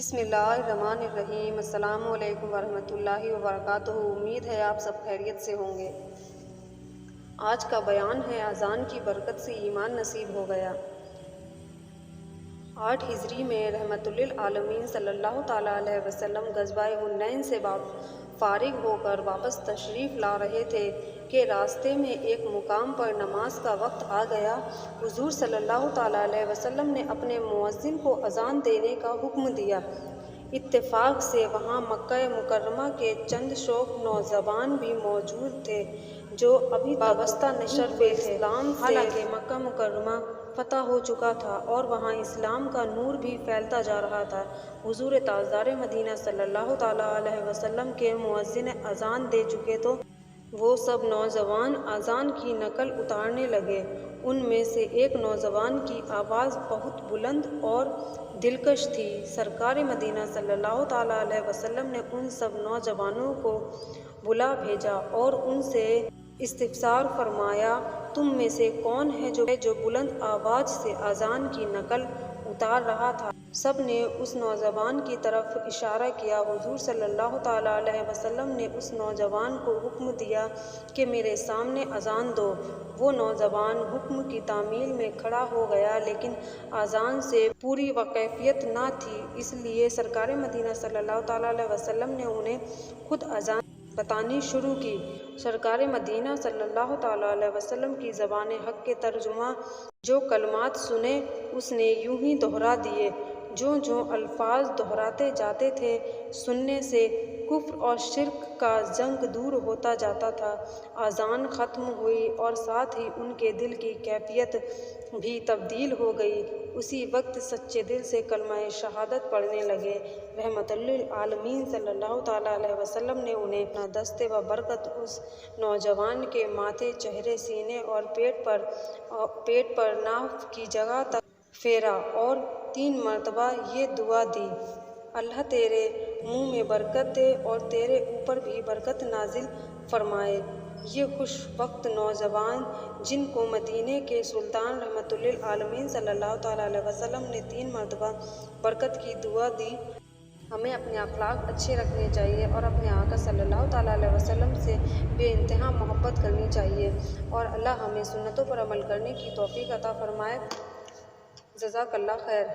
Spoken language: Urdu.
بسم اللہ الرحمن الرحیم۔ السلام علیکم ورحمۃ اللہ وبرکاتہ۔ امید ہے آپ سب خیریت سے ہوں گے۔ آج کا بیان ہے اذان کی برکت سے ایمان نصیب ہو گیا۔ 8 ہجری میں رحمت للعالمین صلی اللہ تعالیٰ علیہ وسلم غزوہ حنین سے فارغ ہو کر واپس تشریف لا رہے تھے کہ راستے میں ایک مقام پر نماز کا وقت آ گیا۔ حضور صلی اللہ تعالیٰ علیہ وسلم نے اپنے مؤذن کو اذان دینے کا حکم دیا۔ اتفاق سے وہاں مکہ مکرمہ کے چند شوخ نوجوان بھی موجود تھے جو ابھی وابستہ نہیں ہوئے تھے۔ حالانکہ مکہ مکرمہ فتح ہو چکا تھا اور وہاں اسلام کا نور بھی پھیلتا جا رہا تھا۔ حضور تاجدار مدینہ صلی اللہ تعالیٰ علیہ وسلم کے مؤذن اذان دے چکے تو وہ سب نوجوان اذان کی نقل اتارنے لگے۔ ان میں سے ایک نوجوان کی آواز بہت بلند اور دلکش تھی۔ سرکار مدینہ صلی اللہ تعالیٰ علیہ وسلم نے ان سب نوجوانوں کو بلا بھیجا اور ان سے استفسار فرمایا، تم میں سے کون ہے جو بلند آواز سے اذان کی نقل اتار رہا تھا؟ سب نے اس نوجوان کی طرف اشارہ کیا۔ حضور صلی اللہ تعالیٰ علیہ وسلم نے اس نوجوان کو حکم دیا کہ میرے سامنے اذان دو۔ وہ نوجوان حکم کی تعمیل میں کھڑا ہو گیا، لیکن اذان سے پوری واقفیت نہ تھی، اس لیے سرکار مدینہ صلی اللہ تعالیٰ علیہ وسلم نے انہیں خود اذان بتانی شروع کی۔ سرکار مدینہ صلی اللہ تعالیٰ علیہ وسلم کی زبان حق کے ترجمہ جو کلمات سنے اس نے یوں ہی دہرا دیے۔ جو الفاظ دہراتے جاتے تھے، سننے سے کفر اور شرک کا زنگ دور ہوتا جاتا تھا۔ اذان ختم ہوئی اور ساتھ ہی ان کے دل کی کیفیت بھی تبدیل ہو گئی۔ اسی وقت سچے دل سے کلمہ شہادت پڑھنے لگے۔ رحمت للعالمین صلی اللہ تعالیٰ علیہ وسلم نے انہیں اپنا دست و برکت اس نوجوان کے ماتھے، چہرے، سینے اور پیٹ پر ناف کی جگہ تک پھیرا اور 3 مرتبہ یہ دعا دی، اللہ تیرے منہ میں برکت دے اور تیرے اوپر بھی برکت نازل فرمائے۔ یہ خوش وقت نوجوان جن کو مدینے کے سلطان رحمت للعالمین صلی اللہ تعالیٰ علیہ وسلم نے 3 مرتبہ برکت کی دعا دی۔ ہمیں اپنے اخلاق اچھے رکھنے چاہیے اور اپنے آقا صلی اللہ تعالیٰ علیہ وسلم سے بے انتہا محبت کرنی چاہیے، اور اللہ ہمیں سنتوں پر عمل کرنے کی توفیق عطا فرمائے۔ جزاک اللہ خیر۔